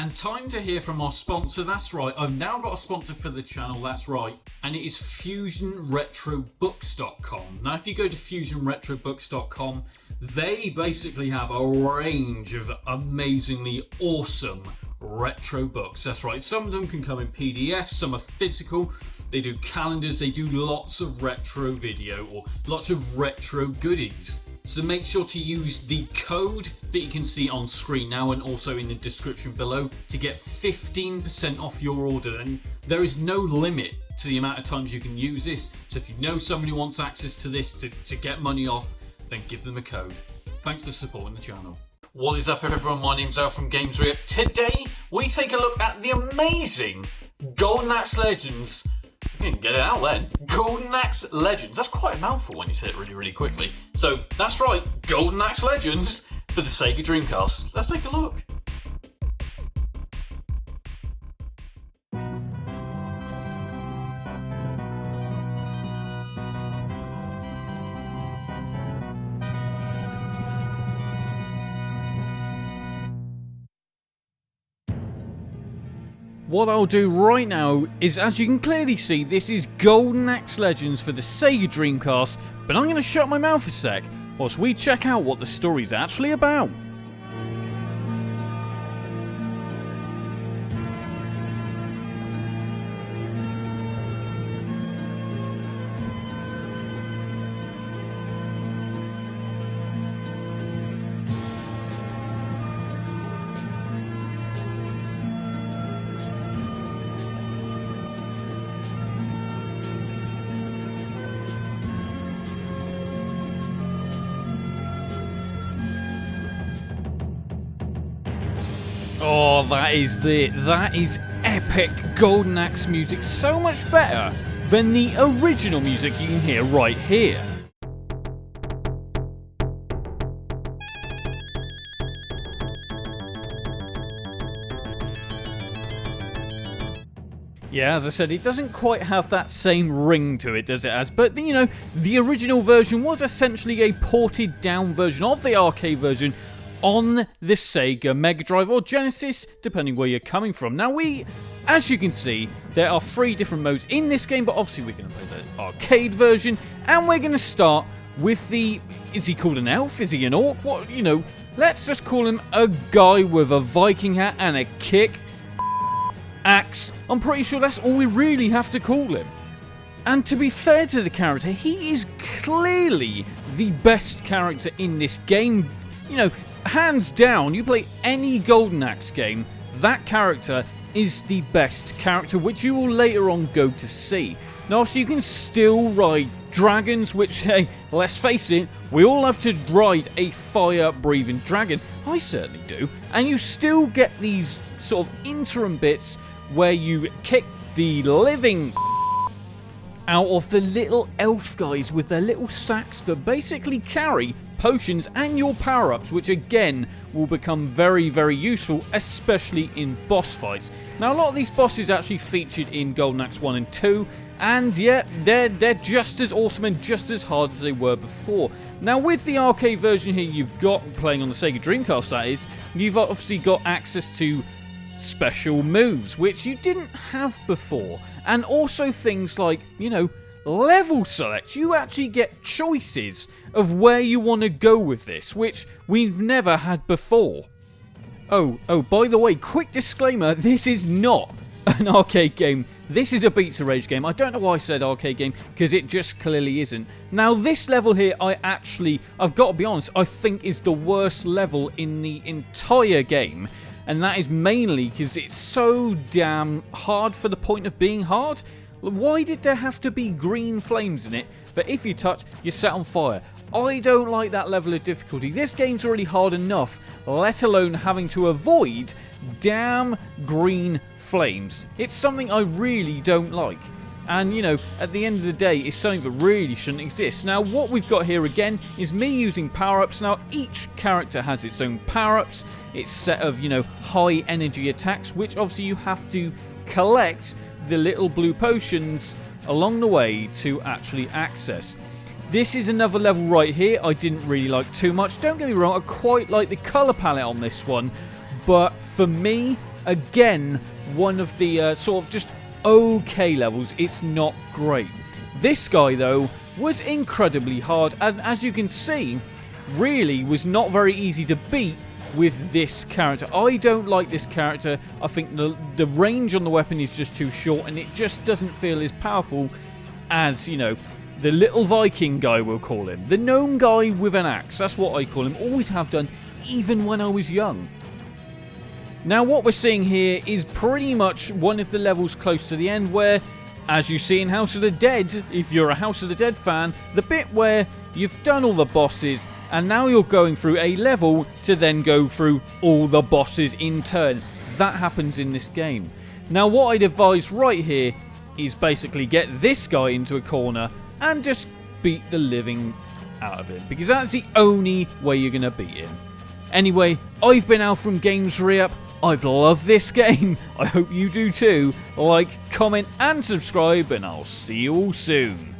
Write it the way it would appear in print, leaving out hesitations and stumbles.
And time to hear from our sponsor. That's right, I've now got a sponsor for the channel, that's right, and it is FusionRetroBooks.com. Now if you go to FusionRetroBooks.com, they basically have a range of amazingly awesome retro books. That's right, some of them can come in PDF, some are physical, they do calendars, they do lots of retro video or lots of retro goodies. So make sure to use the code that you can see on screen now and also in the description below to get 15% off your order. And there is no limit to the amount of times you can use this. So if you know somebody who wants access to this to get money off, then give them a code. Thanks for supporting the channel. What is up everyone, my name's Al from Games Rip. Today we take a look at the amazing Golden Axe Legends. You can get it out then. Golden Axe Legends. That's quite a mouthful when you say it really, really quickly. So that's right, Golden Axe Legends for the Sega Dreamcast. Let's take a look. What I'll do right now is, as you can clearly see, this is Golden Axe Legends for the Sega Dreamcast, but I'm going to shut my mouth a sec whilst we check out what the story's actually about. Oh, that is epic Golden Axe music, so much better than the original music you can hear right here. Yeah, as I said, it doesn't quite have that same ring to it, does it? But, you know, the original version was essentially a ported down version of the arcade version on the Sega Mega Drive or Genesis, depending where you're coming from. Now as you can see, there are 3 different modes in this game, but obviously we're going to play the arcade version, and we're going to start with the, is he called an elf? Is he an orc? What, you know, let's just call him a guy with a Viking hat and a kick axe. I'm pretty sure that's all we really have to call him. And to be fair to the character, he is clearly the best character in this game. You know, hands down, you play any Golden Axe game, that character is the best character, which you will later on go to see. Now, so you can still ride dragons, which, hey, let's face it, we all have to ride a fire-breathing dragon. I certainly do. And you still get these sort of interim bits where you kick the living out of the little elf guys with their little sacks that basically carry potions and your power-ups, which again will become very, very useful, especially in boss fights. Now, a lot of these bosses actually featured in Golden Axe 1 and 2, and yeah, they're just as awesome and just as hard as they were before. Now, with the arcade version here you've got, playing on the Sega Dreamcast that is, you've obviously got access to special moves, which you didn't have before, and also things like, you know, level select. You actually get choices of where you want to go with this, which we've never had before. Oh, by the way, quick disclaimer, this is not an arcade game. This is a Beat to Rage game. I don't know why I said arcade game, because it just clearly isn't. Now, this level here, I've got to be honest, I think is the worst level in the entire game. And that is mainly because it's so damn hard for the point of being hard. Why did there have to be green flames in it that if you touch, you set on fire? I don't like that level of difficulty. This game's already hard enough, let alone having to avoid damn green flames. It's something I really don't like. And, you know, at the end of the day, it's something that really shouldn't exist. Now, what we've got here again is me using power-ups. Now, each character has its own power-ups. Its set of, you know, high energy attacks, which obviously you have to collect the little blue potions along the way to actually access. This is another level right here I didn't really like too much. Don't get me wrong, I quite like the colour palette on this one, but for me, again, one of the sort of just okay levels. It's not great. This guy, though, was incredibly hard, and as you can see, really was not very easy to beat with this character. I don't like this character. I think the range on the weapon is just too short, and it just doesn't feel as powerful as, you know, the little Viking guy, we'll call him. The gnome guy with an axe, that's what I call him. Always have done, even when I was young. Now what we're seeing here is pretty much one of the levels close to the end where, as you see in House of the Dead, if you're a House of the Dead fan, the bit where you've done all the bosses and now you're going through a level to then go through all the bosses in turn. That happens in this game. Now what I'd advise right here is basically get this guy into a corner and just beat the living out of him, because that's the only way you're going to beat him. Anyway, I've been Al from Games Re-Up. I've loved this game. I hope you do too. Like, comment and subscribe, and I'll see you all soon.